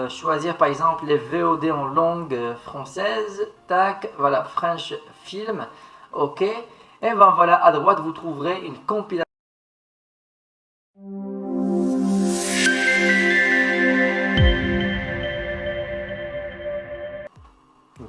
Choisir par exemple les VOD en langue française, tac, voilà, French Film, ok, et ben voilà, à droite vous trouverez une compilation.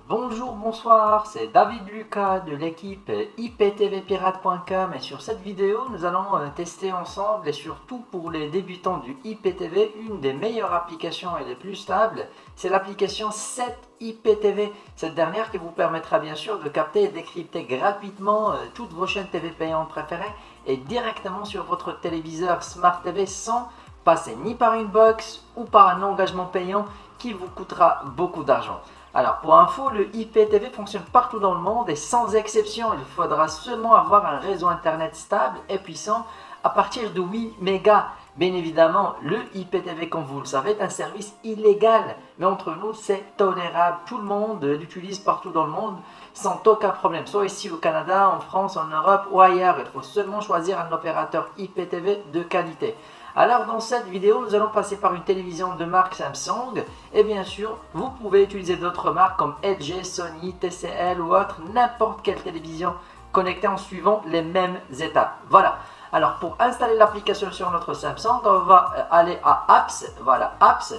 Bonjour, bonsoir, c'est David Lucas de l'équipe IPTVpirate.com et sur cette vidéo nous allons tester ensemble et surtout pour les débutants du IPTV une des meilleures applications et les plus stables, c'est l'application 7IPTV. Cette dernière qui vous permettra bien sûr de capter et décrypter gratuitement toutes vos chaînes TV payantes préférées et directement sur votre téléviseur Smart TV sans passer ni par une box ou par un engagement payant qui vous coûtera beaucoup d'argent. Alors pour info, le IPTV fonctionne partout dans le monde et sans exception, il faudra seulement avoir un réseau internet stable et puissant à partir de 8 mégas. Bien évidemment, le IPTV, comme vous le savez, est un service illégal, mais entre nous, c'est tolérable. Tout le monde l'utilise partout dans le monde sans aucun problème, soit ici au Canada, en France, en Europe ou ailleurs. Il faut seulement choisir un opérateur IPTV de qualité. Alors dans cette vidéo, nous allons passer par une télévision de marque Samsung et bien sûr, vous pouvez utiliser d'autres marques comme LG, Sony, TCL ou autre, n'importe quelle télévision connectée en suivant les mêmes étapes. Voilà. Alors pour installer l'application sur notre Samsung, on va aller à Apps. Voilà, Apps.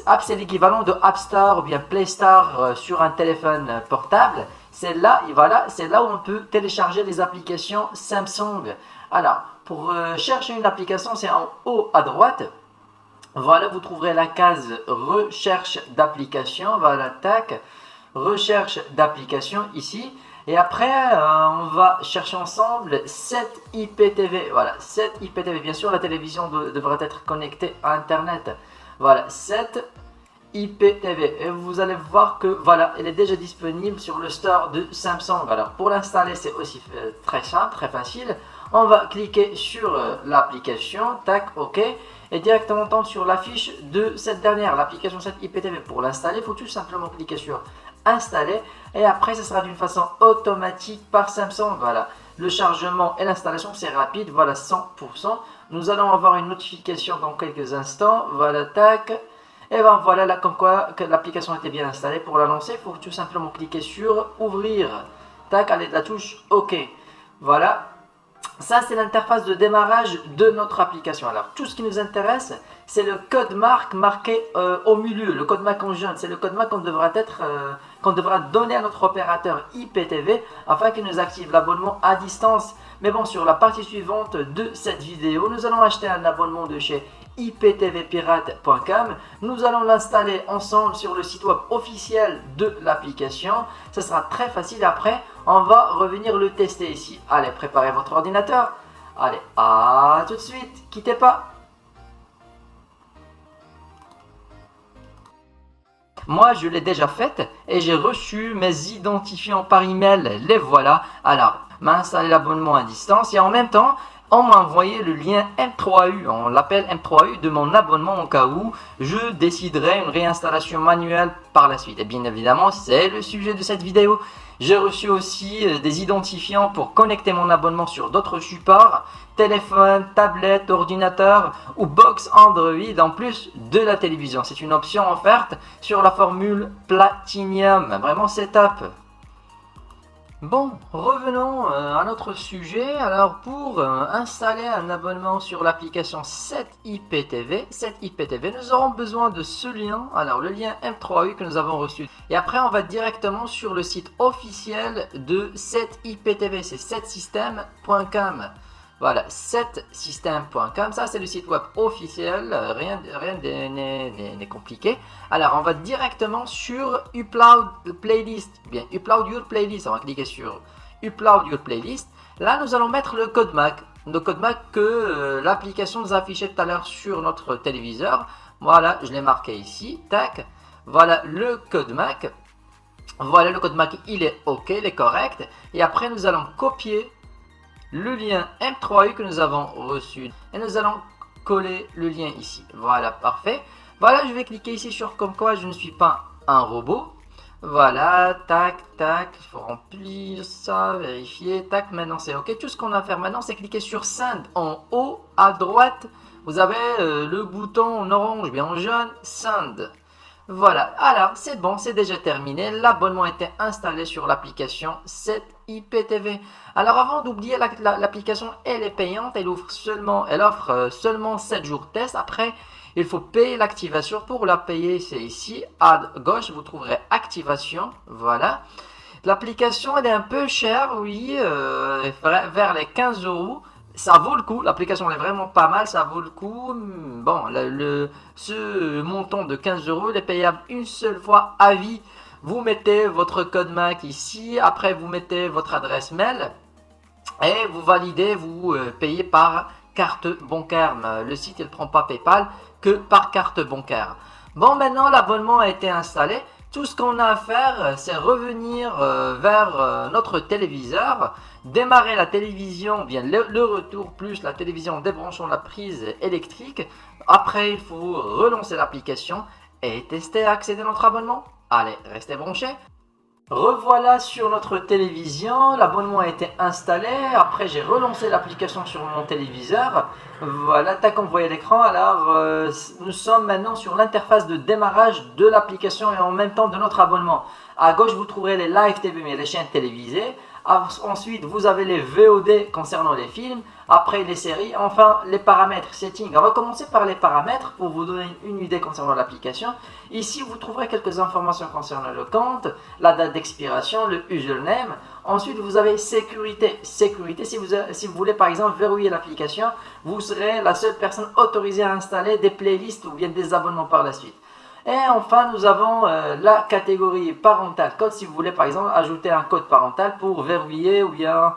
Apps c'est l'équivalent de App Store ou bien Play Store sur un téléphone portable. C'est là, voilà, c'est là où on peut télécharger les applications Samsung. Alors, pour chercher une application, c'est en haut à droite. Voilà, vous trouverez la case recherche d'application. Voilà, tac, recherche d'application ici. Et après, on va chercher ensemble 7IPTV. Voilà, 7IPTV. Bien sûr, la télévision devrait être connectée à Internet. Voilà, 7IPTV. Et vous allez voir que voilà, elle est déjà disponible sur le store de Samsung. Alors, pour l'installer, c'est aussi très simple, très facile. On va cliquer sur l'application, tac, ok, et directement on tombe sur la fiche de cette dernière, l'application 7IPTV. Pour l'installer, il faut tout simplement cliquer sur installer et après ce sera d'une façon automatique par Samsung. Voilà, le chargement et l'installation c'est rapide, voilà 100%. Nous allons avoir une notification dans quelques instants, voilà, tac, et ben voilà là comme quoi que l'application était bien installée. Pour la lancer, il faut tout simplement cliquer sur ouvrir, tac, à l'aide de la touche ok, voilà. Ça, c'est l'interface de démarrage de notre application. Alors, tout ce qui nous intéresse, c'est le code marque marqué au milieu, le code marque en jaune. C'est le code marque qu'on devra donner à notre opérateur IPTV afin qu'il nous active l'abonnement à distance. Mais bon, sur la partie suivante de cette vidéo, nous allons acheter un abonnement de chez IPTVpirate.com. Nous allons l'installer ensemble sur le site web officiel de l'application. Ce sera très facile. Après, on va revenir le tester ici. Allez, préparez votre ordinateur. Allez, à tout de suite. Quittez pas. Moi, je l'ai déjà faite et j'ai reçu mes identifiants par email. Les voilà. Alors, m'a installé l'abonnement à distance et en même temps, on m'a envoyé le lien M3U, on l'appelle M3U, de mon abonnement au cas où je déciderai une réinstallation manuelle par la suite. Et bien évidemment, c'est le sujet de cette vidéo. J'ai reçu aussi des identifiants pour connecter mon abonnement sur d'autres supports, téléphone, tablette, ordinateur ou box Android en plus de la télévision. C'est une option offerte sur la formule Platinum. Vraiment, c'est top. Bon, revenons à notre sujet. Alors pour installer un abonnement sur l'application 7IPTV, nous aurons besoin de ce lien, alors le lien M3U que nous avons reçu. Et après on va directement sur le site officiel de 7IPTV, c'est 7system.com. Voilà, 7system.com, ça c'est le site web officiel, rien n'est compliqué. Alors on va directement sur Upload Playlist, bien Upload Your Playlist, on va cliquer sur Upload Your Playlist. Là nous allons mettre le code MAC, que l'application nous a affiché tout à l'heure sur notre téléviseur. Voilà, je l'ai marqué ici, tac, voilà le code MAC. Voilà le code MAC, il est ok, il est correct. Et après nous allons copier le lien M3U que nous avons reçu et nous allons coller le lien ici. Voilà, parfait. Voilà, je vais cliquer ici sur comme quoi je ne suis pas un robot. Voilà, tac, tac, il faut remplir ça, vérifier, tac, maintenant c'est ok. Tout ce qu'on a à faire maintenant, c'est cliquer sur Send en haut à droite. vous avez le bouton en orange, bien en jaune, Send. Voilà, alors c'est bon, c'est déjà terminé. L'abonnement était installé sur l'application 7IPTV. Alors avant d'oublier, l'application elle est payante, elle offre seulement 7 jours test. Après, il faut payer l'activation. Pour la payer, c'est ici à gauche, vous trouverez activation. Voilà. L'application elle est un peu chère, oui, vers les 15 euros. Ça vaut le coup, l'application est vraiment pas mal, ça vaut le coup. Bon, ce montant de 15 euros, il est payable une seule fois à vie. Vous mettez votre code MAC ici, après vous mettez votre adresse mail et vous validez, vous payez par carte bancaire. Le site il ne prend pas PayPal que par carte bancaire. Bon, maintenant l'abonnement a été installé. Tout ce qu'on a à faire, c'est revenir vers notre téléviseur, démarrer la télévision, bien le retour plus la télévision en débranchant la prise électrique. Après, il faut relancer l'application et tester et accéder à notre abonnement. Allez, restez branchés. Revoilà sur notre télévision, l'abonnement a été installé, après j'ai relancé l'application sur mon téléviseur, voilà, tac, on voyait l'écran. Alors nous sommes maintenant sur l'interface de démarrage de l'application et en même temps de notre abonnement. À gauche vous trouverez les live TV, mais les chaînes télévisées. Ensuite vous avez les VOD concernant les films, après les séries, enfin les paramètres, settings. On va commencer par les paramètres pour vous donner une idée concernant l'application. Ici vous trouverez quelques informations concernant le compte, la date d'expiration, le username. Ensuite vous avez sécurité. Sécurité, si vous voulez par exemple verrouiller l'application, vous serez la seule personne autorisée à installer des playlists ou bien des abonnements par la suite. Et enfin, nous avons la catégorie parental code, si vous voulez par exemple ajouter un code parental pour verrouiller ou bien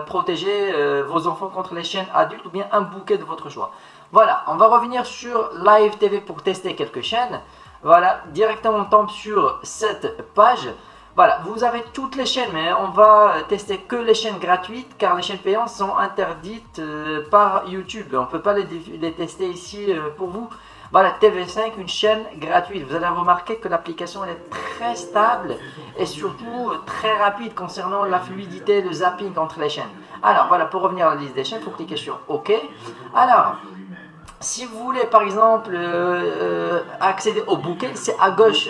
protéger vos enfants contre les chaînes adultes ou bien un bouquet de votre choix. Voilà, on va revenir sur Live TV pour tester quelques chaînes. Voilà, directement on tombe sur cette page. Voilà, vous avez toutes les chaînes, mais on va tester que les chaînes gratuites car les chaînes payantes sont interdites par YouTube. On ne peut pas les tester ici pour vous. Voilà, TV5, une chaîne gratuite. Vous allez remarquer que l'application est très stable et surtout très rapide concernant la fluidité, le zapping entre les chaînes. Alors voilà, pour revenir à la liste des chaînes, il faut cliquer sur OK. Alors, si vous voulez par exemple accéder au bouquet, c'est à gauche.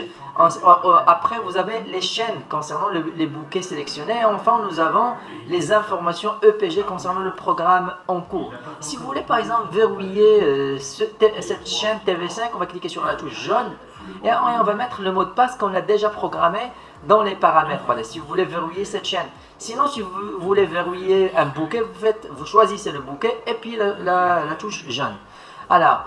Après, vous avez les chaînes concernant les bouquets sélectionnés. Et enfin, nous avons les informations EPG concernant le programme en cours. Si vous voulez par exemple verrouiller cette chaîne TV5, on va cliquer sur la touche jaune et on va mettre le mot de passe qu'on a déjà programmé dans les paramètres. Voilà, si vous voulez verrouiller cette chaîne. Sinon, si vous voulez verrouiller un bouquet, vous choisissez le bouquet et puis la touche jaune. Alors,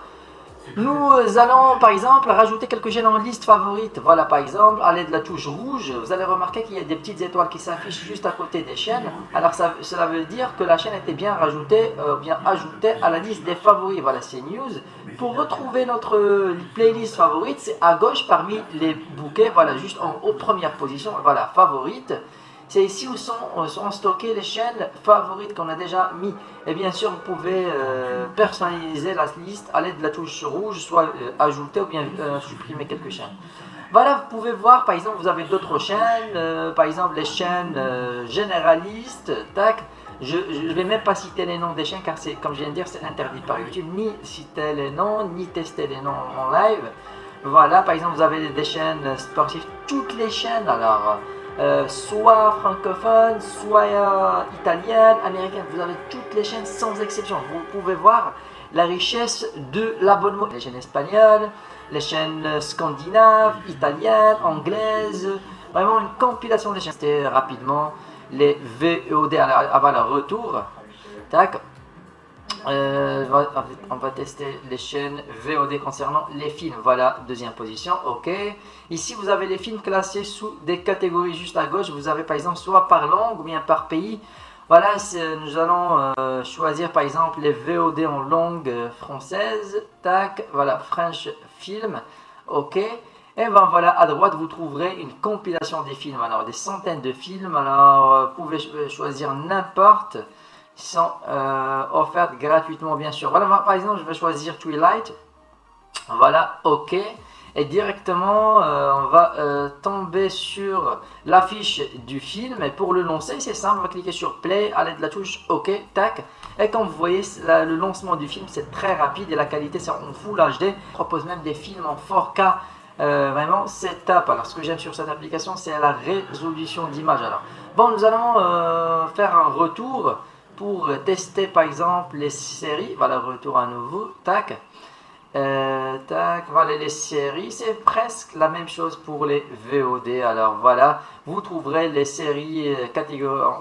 nous allons par exemple rajouter quelques chaînes en liste favorite. Voilà, par exemple, à l'aide de la touche rouge, vous allez remarquer qu'il y a des petites étoiles qui s'affichent juste à côté des chaînes. Alors cela veut dire que la chaîne était bien rajoutée, bien ajoutée à la liste des favoris. Voilà, c'est News. Pour retrouver notre playlist favorite, c'est à gauche parmi les bouquets. Voilà, juste en haut, première position. Voilà, favorite. C'est ici où sont stockées les chaînes favorites qu'on a déjà mis. Et bien sûr, vous pouvez personnaliser la liste à l'aide de la touche rouge, soit ajouter ou bien supprimer quelques chaînes. Voilà, vous pouvez voir, par exemple, vous avez d'autres chaînes, par exemple les chaînes généralistes, tac. Je ne vais même pas citer les noms des chaînes car c'est, comme je viens de dire, c'est interdit par YouTube, ni citer les noms, ni tester les noms en live. Voilà, par exemple, vous avez des chaînes sportives, toutes les chaînes, alors... soit francophone, soit italienne, américaine, vous avez toutes les chaînes sans exception. Vous pouvez voir la richesse de l'abonnement. Les chaînes espagnoles, les chaînes scandinaves, italiennes, anglaises, vraiment une compilation des chaînes. C'était rapidement les VOD avant le retour. Tac. On va tester les chaînes VOD concernant les films. Voilà, deuxième position, ok. Ici vous avez les films classés sous des catégories juste à gauche. Vous avez par exemple soit par langue ou bien par pays. Voilà, nous allons choisir par exemple les VOD en langue française. Tac, voilà, French film, ok. Et ben voilà, à droite vous trouverez une compilation des films. Alors des centaines de films. Alors vous pouvez choisir n'importe. Sont offertes gratuitement bien sûr. Voilà, par exemple je vais choisir Twilight. Voilà, ok. et directement on va tomber sur l'affiche du film. Et pour le lancer, c'est simple, on va cliquer sur play à l'aide de la touche OK, tac. Et comme vous voyez, le lancement du film c'est très rapide et la qualité c'est en Full HD. On propose même des films en 4K. Vraiment c'est top. Alors ce que j'aime sur cette application c'est la résolution d'image. Alors bon, nous allons faire un retour pour tester par exemple les séries. Voilà, retour à nouveau, tac. Tac, voilà les séries, c'est presque la même chose pour les VOD. Alors voilà, vous trouverez les séries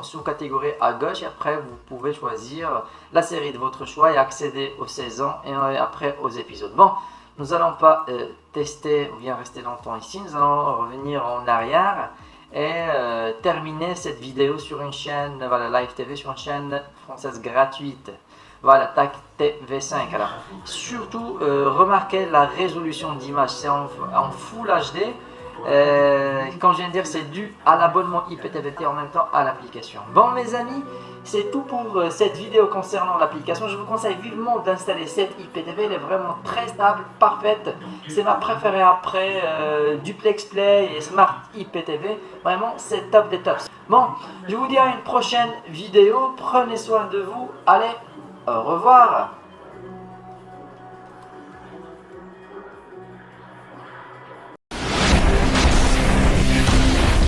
sous-catégorie à gauche et après vous pouvez choisir la série de votre choix et accéder aux saisons et après aux épisodes. Bon, nous allons pas tester ou bien rester longtemps ici, nous allons revenir en arrière et terminer cette vidéo sur une chaîne, voilà, Live TV, sur une chaîne française gratuite. Voilà, tac, TV5. Alors, surtout, remarquez la résolution d'image, c'est en Full HD. Quand je viens de dire, c'est dû à l'abonnement IPTV en même temps à l'application. Bon, mes amis, c'est tout pour cette vidéo concernant l'application. Je vous conseille vivement d'installer cette IPTV. Elle est vraiment très stable, parfaite. C'est ma préférée après Duplex Play et Smart IPTV. Vraiment, c'est top des tops. Bon, je vous dis à une prochaine vidéo. Prenez soin de vous. Allez, au revoir.